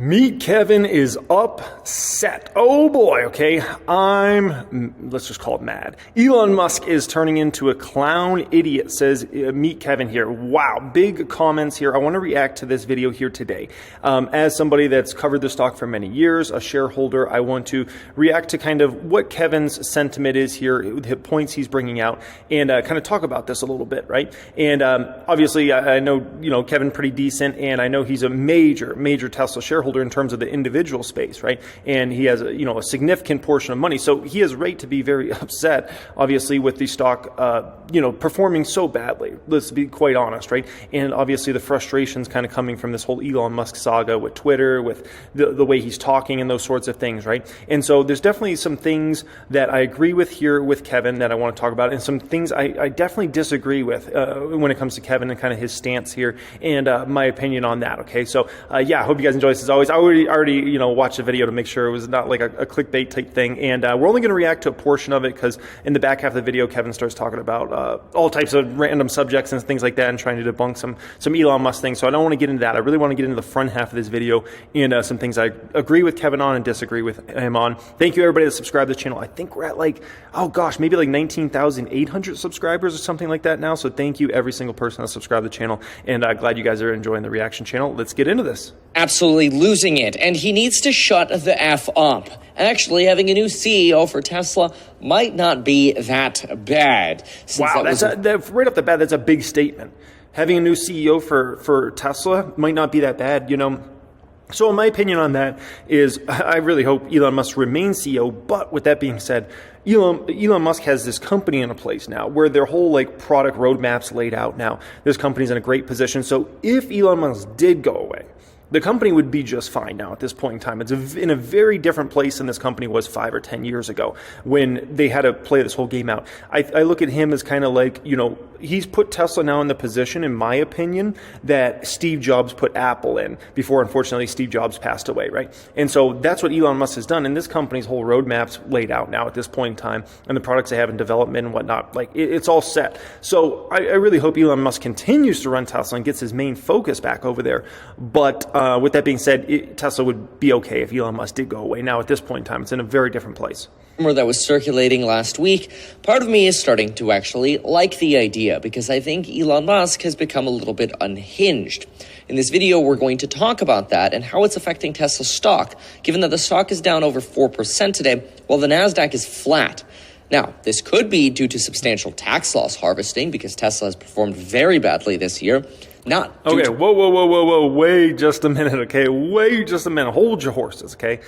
Meet Kevin is upset. Oh boy, okay. Let's just call it mad. Elon Musk is turning into a clown idiot, says Meet Kevin here. Wow, big comments here. I want to react to this video here today. As somebody that's covered the stock for many years, a shareholder, I want to react to kind of what Kevin's sentiment is here, the points he's bringing out, and kind of talk about this a little bit, right? And obviously, I know, Kevin pretty decent, and I know he's a major Tesla shareholder in terms of the individual space, right? And he has a significant portion of money, so he has right to be very upset, obviously, with the stock performing so badly. Let's be quite honest, right? And obviously the frustrations kind of coming from this whole Elon Musk saga with Twitter, with the way he's talking and those sorts of things, right? And so there's definitely some things that I agree with here with Kevin that I want to talk about, and some things I definitely disagree with when it comes to Kevin and kind of his stance here and my opinion on that. Okay, so yeah, I hope you guys enjoy this. As always, I already watched the video to make sure it was not like a clickbait type thing, and we're only going to react to a portion of it because in the back half of the video, Kevin starts talking about all types of random subjects and things like that, and trying to debunk some Elon Musk things. So I don't want to get into that. I really want to get into the front half of this video and some things I agree with Kevin on and disagree with him on. Thank you everybody that subscribed to the channel. I think we're at maybe 19,800 subscribers or something like that now. So thank you every single person that subscribed to the channel, and glad you guys are enjoying the reaction channel. Let's get into this. Absolutely losing it, and he needs to shut the F up. Actually, having a new CEO for Tesla might not be that bad. Wow, right off the bat, that's a big statement. Having a new CEO for Tesla might not be that bad, So my opinion on that is I really hope Elon Musk remains CEO, but with that being said, Elon Musk has this company in a place now where their whole product roadmap's laid out now. This company's in a great position. So if Elon Musk did go away, the company would be just fine now at this point in time. It's in a very different place than this company was 5 or 10 years ago when they had to play this whole game out. I look at him as kind of he's put Tesla now in the position, in my opinion, that Steve Jobs put Apple in before, unfortunately, Steve Jobs passed away, right? And so that's what Elon Musk has done. And this company's whole roadmap's laid out now at this point in time, and the products they have in development and whatnot, it's all set. So I really hope Elon Musk continues to run Tesla and gets his main focus back over there. But with that being said, Tesla would be okay if Elon Musk did go away. Now, at this point in time, it's in a very different place. Rumor that was circulating last week, part of me is starting to actually like the idea because I think Elon Musk has become a little bit unhinged. In this video, we're going to talk about that and how it's affecting Tesla's stock, given that the stock is down over 4% today, while the NASDAQ is flat. Now, this could be due to substantial tax loss harvesting because Tesla has performed very badly this year. Okay, whoa, wait just a minute, okay? Wait just a minute. Hold your horses, okay?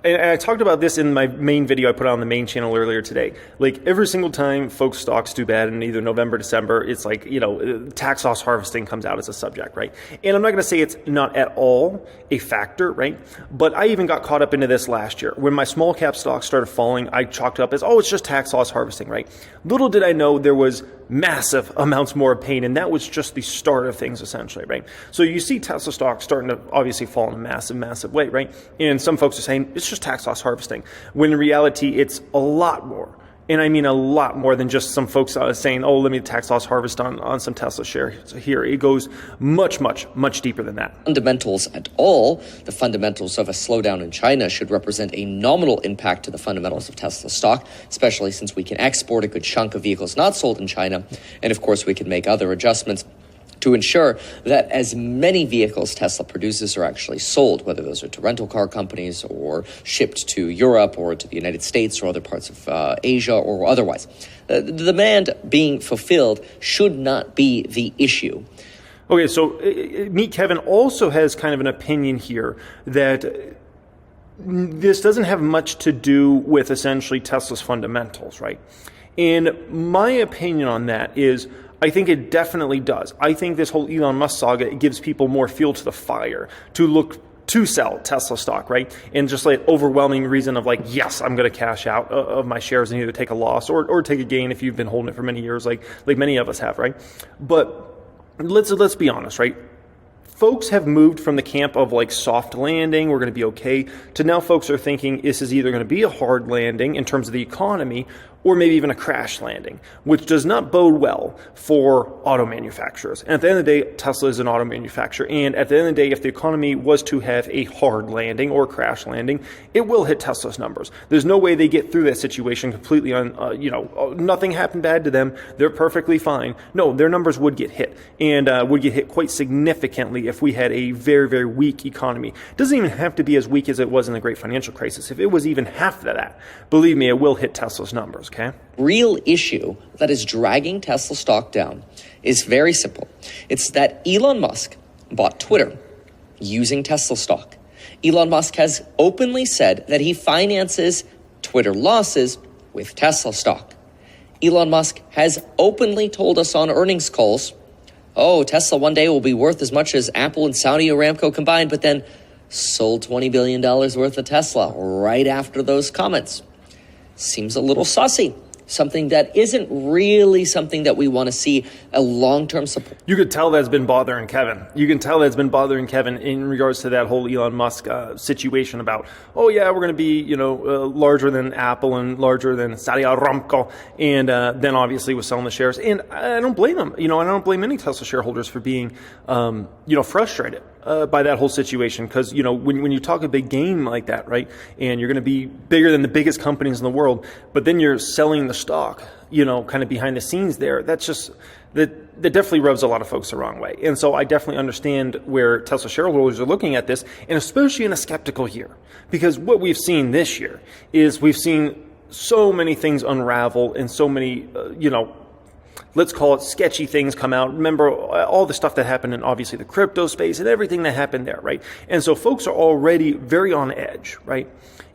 And I talked about this in my main video I put on the main channel earlier today. Every single time folks' stocks do bad in either November, December, it's tax loss harvesting comes out as a subject, right? And I'm not going to say it's not at all a factor, right? But I even got caught up into this last year. When my small cap stocks started falling, I chalked it up as, it's just tax loss harvesting, right? Little did I know there was massive amounts more of pain, and that was just the start of things, essentially, right? So you see Tesla stock starting to obviously fall in a massive way, right? And some folks are saying it's just tax loss harvesting, when in reality it's a lot more. And I mean a lot more than just some folks saying, let me tax loss harvest on some Tesla shares here. It goes much deeper than that. Fundamentals at all. The fundamentals of a slowdown in China should represent a nominal impact to the fundamentals of Tesla stock, especially since we can export a good chunk of vehicles not sold in China. And of course, we can make other adjustments to ensure that as many vehicles Tesla produces are actually sold, whether those are to rental car companies or shipped to Europe or to the United States or other parts of Asia or otherwise. The demand being fulfilled should not be the issue. Okay, so Meet Kevin also has kind of an opinion here that this doesn't have much to do with essentially Tesla's fundamentals, right? And my opinion on that is I think it definitely does. I think this whole Elon Musk saga, it gives people more fuel to the fire to look to sell Tesla stock, right? And just overwhelming reason of yes, I'm going to cash out of my shares and either take a loss or take a gain if you've been holding it for many years, like many of us have, right? But let's be honest, right? Folks have moved from the camp of soft landing, we're going to be okay, to now folks are thinking this is either going to be a hard landing in terms of the economy, or maybe even a crash landing, which does not bode well for auto manufacturers. And at the end of the day, Tesla is an auto manufacturer. And at the end of the day, if the economy was to have a hard landing or crash landing, it will hit Tesla's numbers. There's no way they get through that situation completely on, nothing happened bad to them. They're perfectly fine. No, their numbers would get hit, and would get hit quite significantly if we had a very, very weak economy. It doesn't even have to be as weak as it was in the great financial crisis. If it was even half of that, believe me, it will hit Tesla's numbers, okay? Real issue that is dragging Tesla stock down is very simple. It's that Elon Musk bought Twitter using Tesla stock. Elon Musk has openly said that he finances Twitter losses with Tesla stock. Elon Musk has openly told us on earnings calls, oh, Tesla one day will be worth as much as Apple and Saudi Aramco combined, but then sold $20 billion worth of Tesla right after those comments. Seems a little sussy. Something that isn't really something that we want to see a long-term support. You could tell that's been bothering Kevin. You can tell that's been bothering Kevin in regards to that whole Elon Musk situation about, oh yeah, we're going to be, larger than Apple and larger than Saudi Aramco. And then obviously was selling the shares. And I don't blame him. I don't blame any Tesla shareholders for being, frustrated by that whole situation. Because, when you talk a big game like that, right, and you're going to be bigger than the biggest companies in the world, but then you're selling the stock, kind of behind the scenes there, that definitely rubs a lot of folks the wrong way. And so I definitely understand where Tesla shareholders are looking at this, and especially in a skeptical year. Because what we've seen this year is we've seen so many things unravel and so many, let's call it sketchy things come out. Remember all the stuff that happened in obviously the crypto space and everything that happened there, right? And so folks are already very on edge, right?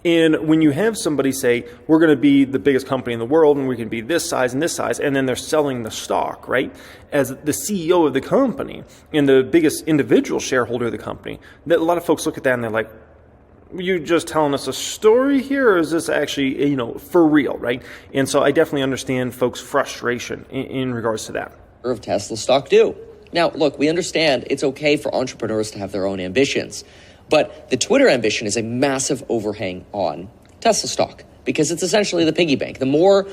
And when you have somebody say, we're going to be the biggest company in the world and we can be this size, and then they're selling the stock, right? As the CEO of the company and the biggest individual shareholder of the company, that a lot of folks look at that and they're like, you just telling us a story here, or is this actually, for real, right? And so I definitely understand folks' frustration in regards to that. Of Tesla stock do. Now, look, we understand it's okay for entrepreneurs to have their own ambitions, but the Twitter ambition is a massive overhang on Tesla stock because it's essentially the piggy bank. The more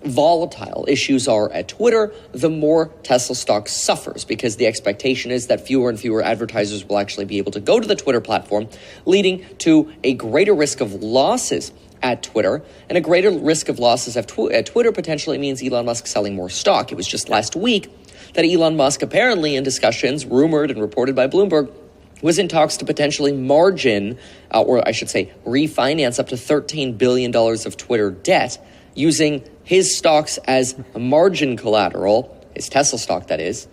volatile issues are at Twitter, the more Tesla stock suffers because the expectation is that fewer and fewer advertisers will actually be able to go to the Twitter platform, leading to a greater risk of losses at Twitter, and a greater risk of losses at Twitter potentially means Elon Musk selling more stock. It was just last week that Elon Musk, apparently in discussions, rumored and reported by Bloomberg, was in talks to potentially margin, or I should say refinance up to $13 billion of Twitter debt using his stocks as margin collateral, his Tesla stock that is,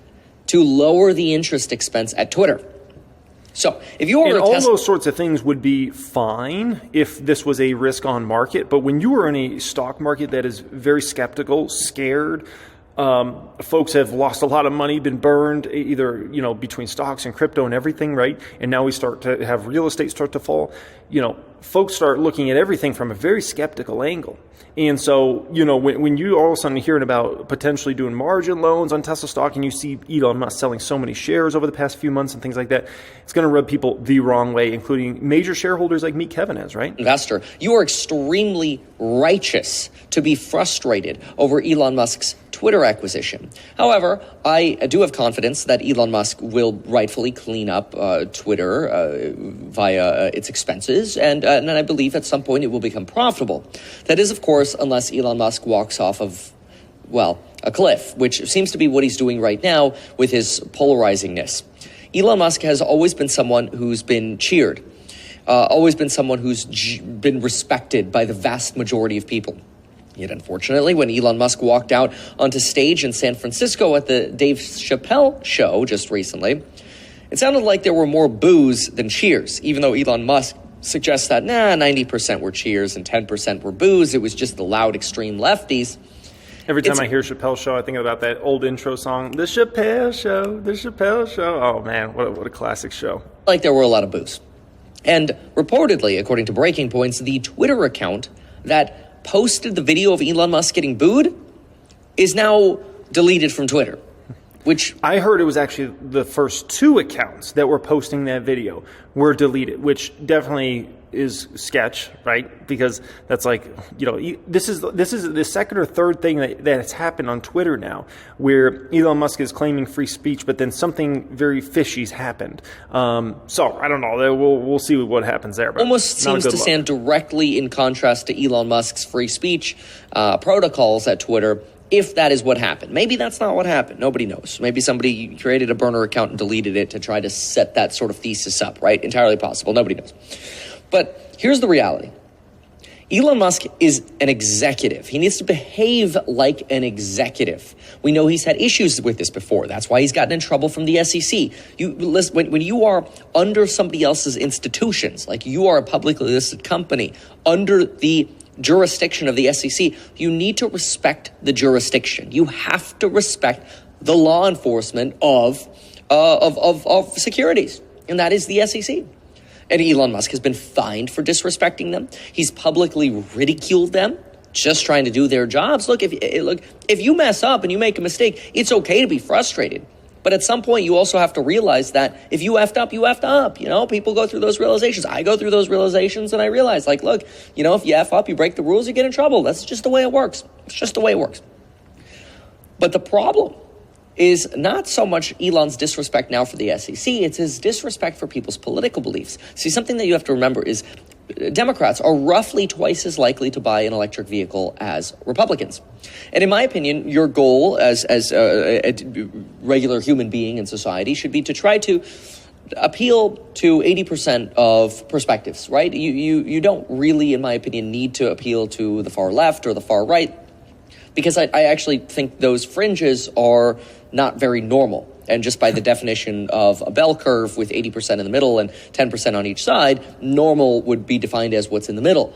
to lower the interest expense at Twitter. So if you were all those sorts of things would be fine if this was a risk on market, but when you are in a stock market that is very skeptical, scared, folks have lost a lot of money, been burned either, between stocks and crypto and everything, right? And now we start to have real estate start to fall. Folks start looking at everything from a very skeptical angle. And so, when you all of a sudden hearing about potentially doing margin loans on Tesla stock and you see Elon Musk selling so many shares over the past few months and things like that, it's going to rub people the wrong way, including major shareholders like me, Kevin, has, right? Investor, you are extremely righteous to be frustrated over Elon Musk's Twitter acquisition. However, I do have confidence that Elon Musk will rightfully clean up Twitter via its expenses, and I believe at some point it will become profitable. That is, of course, unless Elon Musk walks off of, a cliff, which seems to be what he's doing right now with his polarizingness. Elon Musk has always been someone who's been cheered, always been someone who's been respected by the vast majority of people. Yet, unfortunately, when Elon Musk walked out onto stage in San Francisco at the Dave Chappelle show just recently, it sounded like there were more boos than cheers, even though Elon Musk suggests that, 90% were cheers and 10% were boos. It was just the loud, extreme lefties. Every time I hear Chappelle Show, I think about that old intro song, The Chappelle Show, The Chappelle Show. Oh, man, what a classic show. Like there were a lot of boos. And reportedly, according to Breaking Points, the Twitter account that posted the video of Elon Musk getting booed is now deleted from Twitter, which I heard it was actually the first two accounts that were posting that video were deleted, which definitely is sketch, right? Because that's like, this is the second or third thing that's happened on Twitter now, where Elon Musk is claiming free speech, but then something very fishy's happened. So I don't know. We'll see what happens there. But almost seems to stand directly in contrast to Elon Musk's free speech protocols at Twitter, if that is what happened. Maybe that's not what happened. Nobody knows. Maybe somebody created a burner account and deleted it to try to set that sort of thesis up, right? Entirely possible. Nobody knows. But here's the reality. Elon Musk is an executive. He needs to behave like an executive. We know he's had issues with this before. That's why he's gotten in trouble from the SEC. When you are under somebody else's institutions, like you are a publicly listed company under the jurisdiction of the SEC, you need to respect the jurisdiction. You have to respect the law enforcement of securities, and that is the SEC. And Elon Musk has been fined for disrespecting them. He's publicly ridiculed them, just trying to do their jobs. Look, if you mess up and you make a mistake, it's okay to be frustrated. But at some point, you also have to realize that if you effed up, you effed up. People go through those realizations. I go through those realizations, and I realize, look, if you F up, you break the rules, you get in trouble. That's just the way it works. It's just the way it works. But the problem is not so much Elon's disrespect now for the SEC, it's his disrespect for people's political beliefs. See, something that you have to remember is Democrats are roughly twice as likely to buy an electric vehicle as Republicans. And in my opinion, your goal as a regular human being in society should be to try to appeal to 80% of perspectives, right? You don't really, in my opinion, need to appeal to the far left or the far right, because I actually think those fringes are not very normal. And just by the definition of a bell curve with 80% in the middle and 10% on each side, normal would be defined as what's in the middle.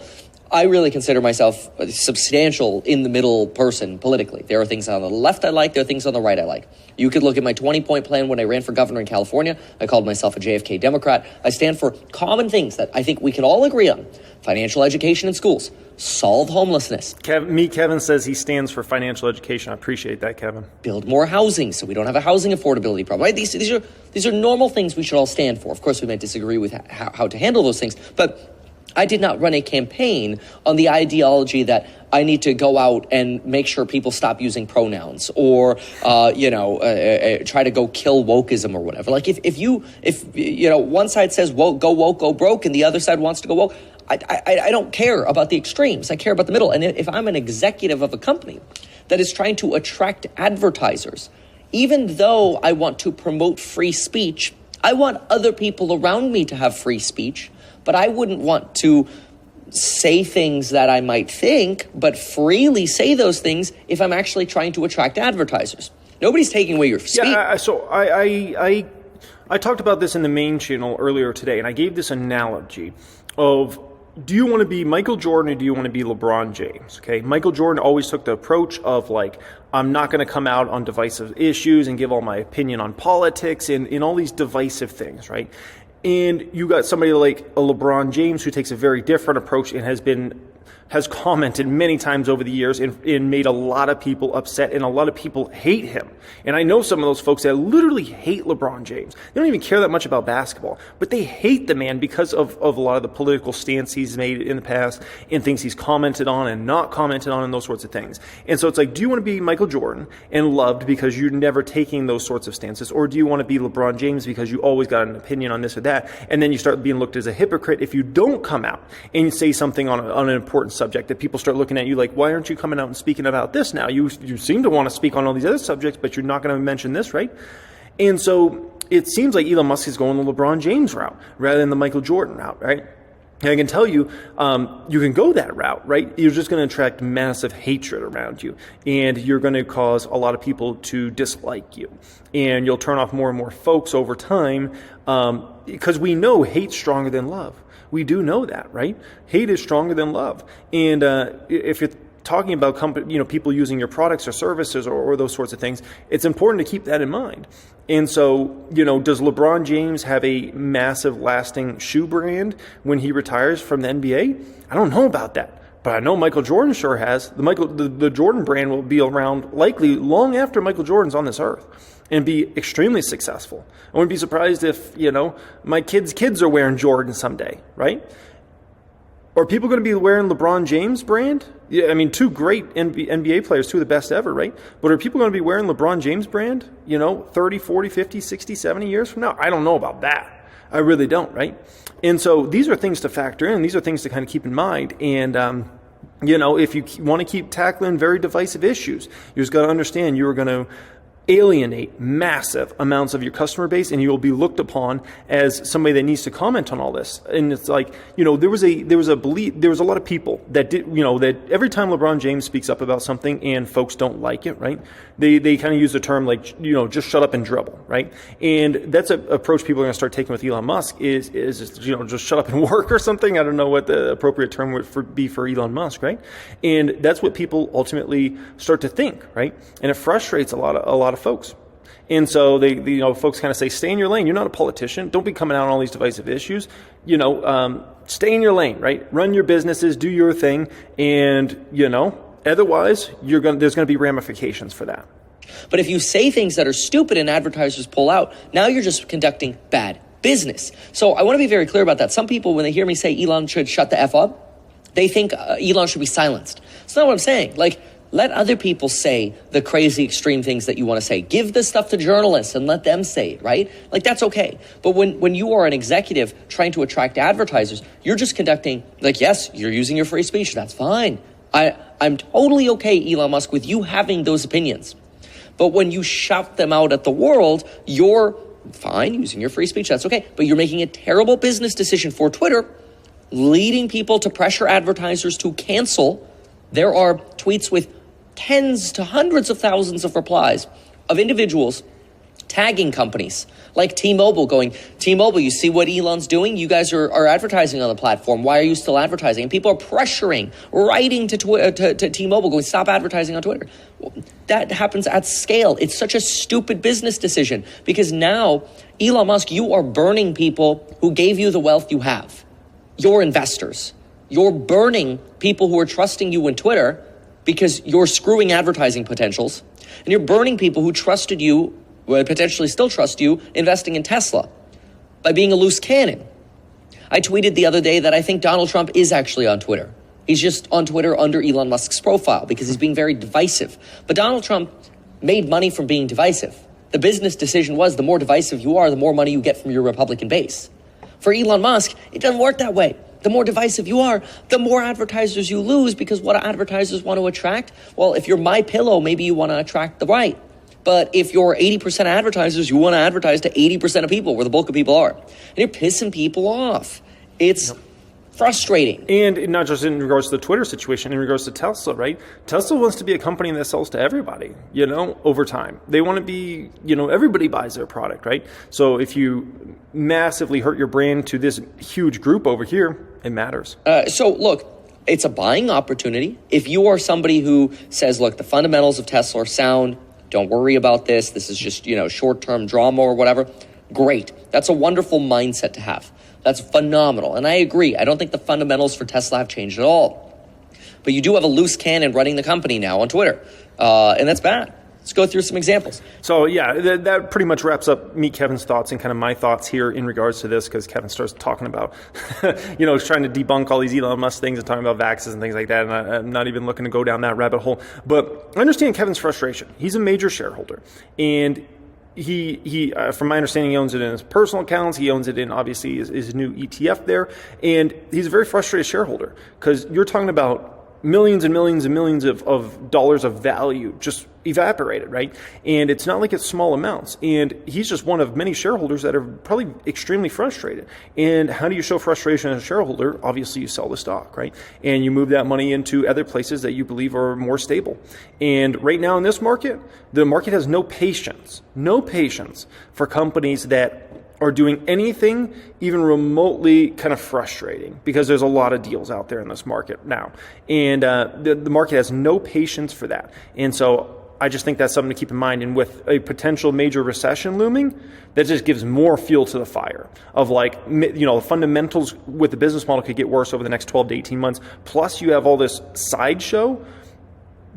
I really consider myself a substantial in-the-middle person politically. There are things on the left I like, there are things on the right I like. You could look at my 20-point plan when I ran for governor in California. I called myself a JFK Democrat. I stand for common things that I think we can all agree on. Financial education in schools. Solve homelessness. Kevin says he stands for financial education. I appreciate that, Kevin. Build more housing so we don't have a housing affordability problem. Right? These are normal things we should all stand for. Of course, we might disagree with how to handle those things, but I did not run a campaign on the ideology that I need to go out and make sure people stop using pronouns or, try to go kill wokeism or whatever. Like if one side says woke, go broke, and the other side wants to go woke, I don't care about the extremes. I care about the middle. And if I'm an executive of a company that is trying to attract advertisers, even though I want to promote free speech, I want other people around me to have free speech, but I wouldn't want to say things that I might think, but freely say those things if I'm actually trying to attract advertisers. Nobody's taking away your speech. Yeah, so I talked about this in the main channel earlier today, and I gave this analogy of, do you want to be Michael Jordan or do you want to be LeBron James? Okay, Michael Jordan always took the approach of I'm not going to come out on divisive issues and give all my opinion on politics and all these divisive things, right? And you got somebody like a LeBron James who takes a very different approach and has commented many times over the years and made a lot of people upset, and a lot of people hate him. And I know some of those folks that literally hate LeBron James. They don't even care that much about basketball, but they hate the man because of a lot of the political stance he's made in the past and things he's commented on and not commented on and those sorts of things. And so it's like, do you want to be Michael Jordan and loved because you're never taking those sorts of stances, or do you want to be LeBron James because you always got an opinion on this or that, and then you start being looked as a hypocrite if you don't come out and you say something on an important subject that people start looking at you like, why aren't you coming out and speaking about this now? You seem to want to speak on all these other subjects, but you're not going to mention this, right? And so it seems like Elon Musk is going the LeBron James route rather than the Michael Jordan route, right? And I can tell you, you can go that route, right? You're just going to attract massive hatred around you, and you're going to cause a lot of people to dislike you, and you'll turn off more and more folks over time, because we know hate's stronger than love. We do know that, right? Hate is stronger than love. And if you're talking about people using your products or services or those sorts of things, it's important to keep that in mind. And so, does LeBron James have a massive lasting shoe brand when he retires from the NBA? I don't know about that. But I know Michael Jordan sure has. The Jordan brand will be around likely long after Michael Jordan's on this earth and be extremely successful. I wouldn't be surprised if, my kids are wearing Jordan someday, right? Are people going to be wearing LeBron James brand? Yeah, I mean, two great NBA players, two of the best ever, right? But are people going to be wearing LeBron James brand, 30, 40, 50, 60, 70 years from now? I don't know about that. I really don't, right? And so these are things to factor in. These are things to kind of keep in mind. And, if you want to keep tackling very divisive issues, you just got to understand you're going to alienate massive amounts of your customer base, and you will be looked upon as somebody that needs to comment on all this. And it's like, there was a lot of people that did, that every time LeBron James speaks up about something and folks don't like it, right? They kind of use the term like, just shut up and dribble, right? And that's an approach people are going to start taking with Elon Musk is just shut up and work or something. I don't know what the appropriate term would be for Elon Musk, right? And that's what people ultimately start to think, right? And it frustrates a lot of folks. And so they folks kind of say, stay in your lane. You're not a politician. Don't be coming out on all these divisive issues. Stay in your lane, right? Run your businesses, do your thing. And, otherwise there's going to be ramifications for that. But if you say things that are stupid and advertisers pull out, now you're just conducting bad business. So I want to be very clear about that. Some people, when they hear me say Elon should shut the F up, they think Elon should be silenced. That's not what I'm saying. Let other people say the crazy extreme things that you want to say. Give this stuff to journalists and let them say it, right? That's okay. But when you are an executive trying to attract advertisers, you're just conducting, yes, you're using your free speech. That's fine. I'm totally okay, Elon Musk, with you having those opinions. But when you shout them out at the world, you're fine using your free speech. That's okay. But you're making a terrible business decision for Twitter, leading people to pressure advertisers to cancel. There are tweets with tens to hundreds of thousands of replies of individuals tagging companies like T-Mobile going, T-Mobile, you see what Elon's doing? You guys are advertising on the platform. Why are you still advertising? And people are pressuring, writing to T-Mobile going, stop advertising on Twitter. That happens at scale. It's such a stupid business decision because now, Elon Musk, you are burning people who gave you the wealth you have, your investors. You're burning people who are trusting you in Twitter because you're screwing advertising potentials. And you're burning people who trusted you, potentially still trust you, investing in Tesla by being a loose cannon. I tweeted the other day that I think Donald Trump is actually on Twitter. He's just on Twitter under Elon Musk's profile because he's being very divisive. But Donald Trump made money from being divisive. The business decision was the more divisive you are, the more money you get from your Republican base. For Elon Musk, it doesn't work that way. The more divisive you are, the more advertisers you lose because what do advertisers want to attract? Well, if you're MyPillow, maybe you want to attract the right. But if you're 80% advertisers, you want to advertise to 80% of people where the bulk of people are. And you're pissing people off. It's frustrating. And not just in regards to the Twitter situation, in regards to Tesla, right? Tesla wants to be a company that sells to everybody, over time. They want to be, everybody buys their product, right? So if you massively hurt your brand to this huge group over here, it matters. So look, it's a buying opportunity. If you are somebody who says, look, the fundamentals of Tesla are sound, don't worry about this. This is just, short-term drama or whatever. Great. That's a wonderful mindset to have. That's phenomenal. And I agree. I don't think the fundamentals for Tesla have changed at all. But you do have a loose cannon running the company now on Twitter. And that's bad. Let's go through some examples. So, yeah, that pretty much wraps up me, Kevin's thoughts and kind of my thoughts here in regards to this because Kevin starts talking about, he's trying to debunk all these Elon Musk things and talking about vaxes and things like that. And I'm not even looking to go down that rabbit hole. But I understand Kevin's frustration. He's a major shareholder. And he from my understanding, he owns it in his personal accounts. He owns it in, obviously, his new ETF there. And he's a very frustrated shareholder because you're talking about millions and millions and millions of dollars of value just evaporated, right? And it's not like it's small amounts. And he's just one of many shareholders that are probably extremely frustrated. And how do you show frustration as a shareholder? Obviously, you sell the stock, right? And you move that money into other places that you believe are more stable. And right now in this market, the market has no patience for companies that are doing anything even remotely kind of frustrating because there's a lot of deals out there in this market now. And the market has no patience for that. And so I just think that's something to keep in mind. And with a potential major recession looming, that just gives more fuel to the fire of the fundamentals with the business model could get worse over the next 12 to 18 months. Plus you have all this sideshow.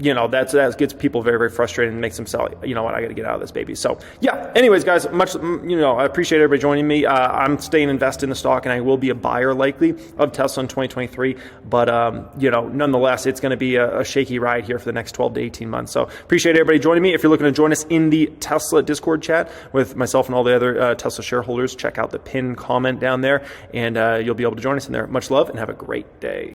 that gets people very, very frustrated and makes them sell, you know what, I got to get out of this baby. So yeah, anyways, guys, I appreciate everybody joining me. I'm staying invested in the stock, and I will be a buyer likely of Tesla in 2023. But, nonetheless, it's going to be a shaky ride here for the next 12 to 18 months. So appreciate everybody joining me. If you're looking to join us in the Tesla Discord chat with myself and all the other Tesla shareholders, check out the pinned comment down there, and you'll be able to join us in there. Much love and have a great day.